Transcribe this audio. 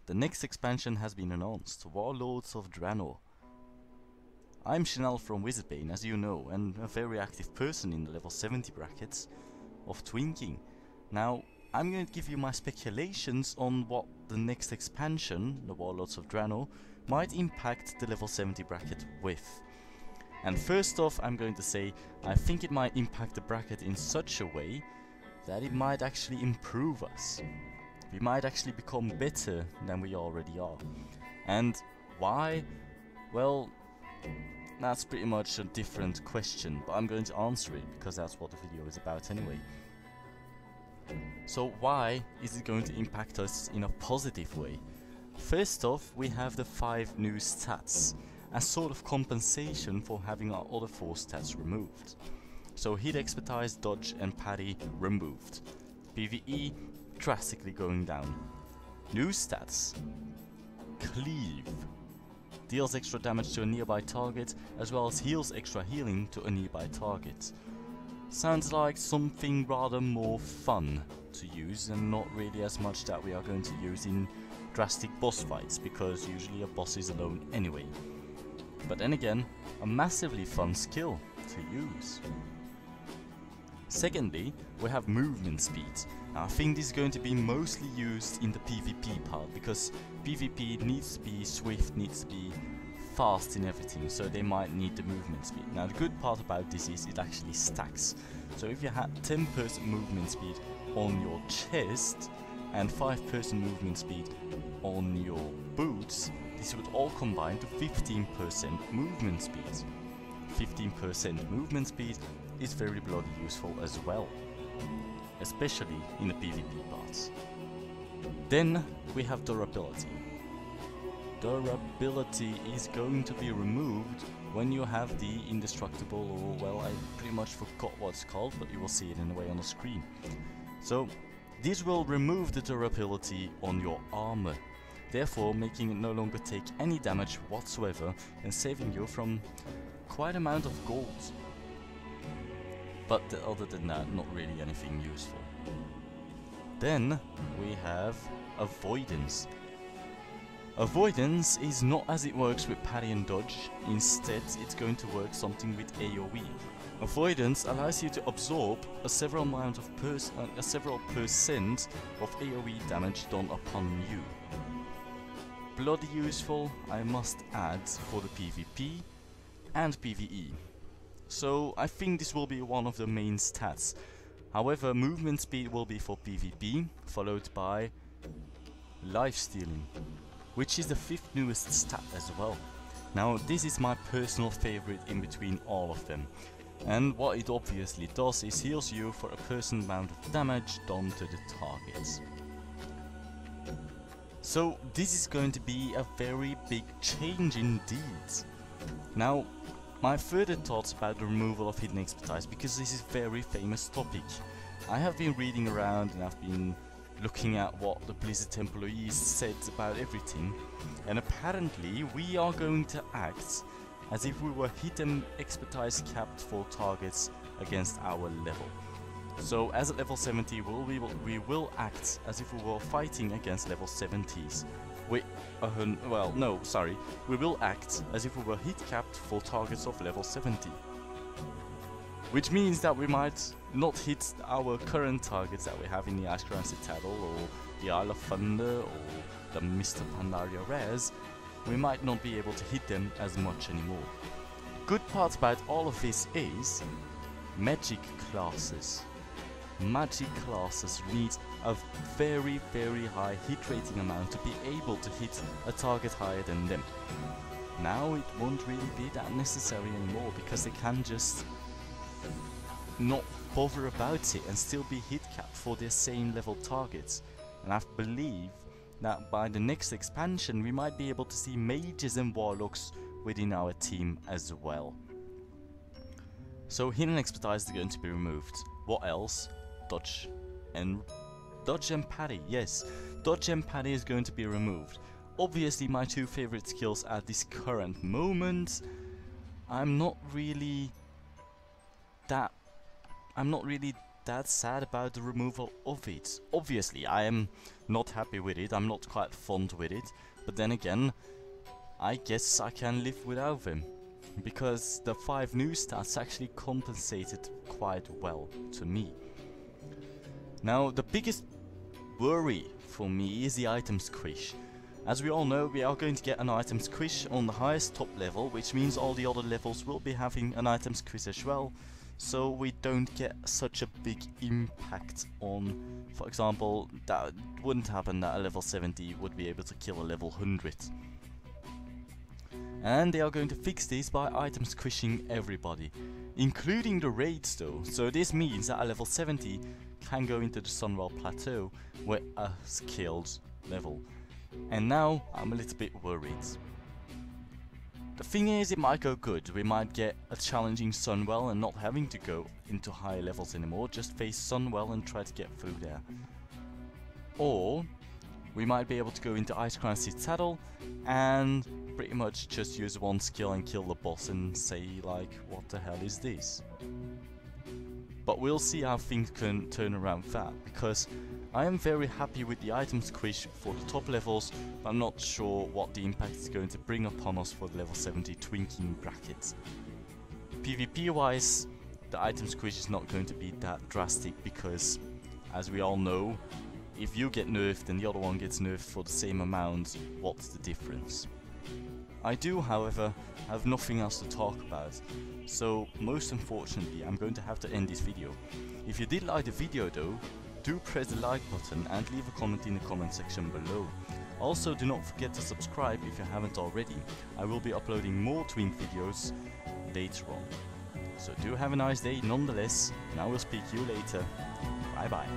The next expansion has been announced, Warlords of Draenor. I'm Chanel from Wizardbane, as you know, and a very active person in the level 70 brackets of Twinking. Now, I'm going to give you my speculations on what the next expansion, the Warlords of Draenor, might impact the level 70 bracket with. And first off, I'm going to say, I think it might impact the bracket in such a way that it might actually improve us. We might actually become better than we already are. And why? Well, that's pretty much a different question, but I'm going to answer it because that's what the video is about anyway. So why is it going to impact us in a positive way? First off, we have the 5 new stats, as sort of compensation for having our other 4 stats removed. So hit, expertise, dodge and parry removed. PvE drastically going down. New stats. Cleave. Deals extra damage to a nearby target, as well as heals extra healing to a nearby target. Sounds like something rather more fun to use, and not really as much that we are going to use in drastic boss fights, because usually a boss is alone anyway. But then again, a massively fun skill to use. Secondly, we have movement speed. Now, I think this is going to be mostly used in the PvP part, because PvP needs to be swift, needs to be fast in everything, so they might need the movement speed. Now, the good part about this is it actually stacks. So if you had 10% movement speed on your chest and 5% movement speed on your boots, this would all combine to 15% movement speed. 15% movement speed is very bloody useful as well, especially in the PvP parts. Then we have durability. Durability is going to be removed when you have the indestructible, or well, I pretty much forgot what it's called, but you will see it in a way on the screen. So this will remove the durability on your armor, therefore making it no longer take any damage whatsoever and saving you from quite amount of gold. But other than that, not really anything useful. Then we have avoidance. Avoidance is not as it works with parry and dodge, instead it's going to work something with AoE. Avoidance allows you to absorb a several percent of AoE damage done upon you. Bloody useful, I must add, for the PvP and PvE. So I think this will be one of the main stats. However, movement speed will be for PvP, followed by lifestealing, which is the 5th newest stat as well. Now, this is my personal favorite in between all of them. And what it obviously does is heals you for a certain amount of damage done to the targets. So this is going to be a very big change indeed. Now, my further thoughts about the removal of hidden expertise, because this is a very famous topic. I have been reading around and I've been looking at what the Blizzard employees said about everything, and apparently we are going to act as if we were hidden expertise capped for targets against our level. So as at level 70 we will act as if we were fighting against level 70s. We will act as if we were hit capped for targets of level 70. Which means that we might not hit our current targets that we have in the Ashgram Citadel, or the Isle of Thunder, or the Mr. Pandaria Rares. We might not be able to hit them as much anymore. Good part about all of this is magic classes. Magic classes need a very, very high hit rating amount to be able to hit a target higher than them. Now it won't really be that necessary anymore, because they can just not bother about it and still be hit capped for their same level targets. And I believe that by the next expansion we might be able to see mages and warlocks within our team as well. So hidden expertise is going to be removed. What else? Dodge and parry. Yes, dodge and parry is going to be removed. Obviously my 2 favorite skills at this current moment. I'm not really that sad about the removal of it. Obviously, I am not happy with it, I'm not quite fond with it, but then again, I guess I can live without them, because the 5 new stats actually compensated quite well to me. Now, the biggest worry for me is the item squish. As we all know, we are going to get an item squish on the highest top level, which means all the other levels will be having an item squish as well, so we don't get such a big impact on, for example, that wouldn't happen that a level 70 would be able to kill a level 100. And they are going to fix this by item squishing everybody, including the raids though, so this means that a level 70 can go into the Sunwell Plateau with a skilled level. And now I'm a little bit worried. The thing is, it might go good. We might get a challenging Sunwell and not having to go into higher levels anymore, just face Sunwell and try to get through there. Or we might be able to go into Icecrown Citadel and pretty much just use one skill and kill the boss and say like, what the hell is this? But we'll see how things can turn around that, because I am very happy with the item squish for the top levels, but I'm not sure what the impact is going to bring upon us for the level 70 twinking brackets. PvP wise, the item squish is not going to be that drastic, because as we all know, if you get nerfed and the other one gets nerfed for the same amount, what's the difference? I do, however, have nothing else to talk about, so most unfortunately I'm going to have to end this video. If you did like the video though, do press the like button and leave a comment in the comment section below. Also, do not forget to subscribe if you haven't already. I will be uploading more twink videos later on. So do have a nice day nonetheless, and I will speak to you later. Bye bye.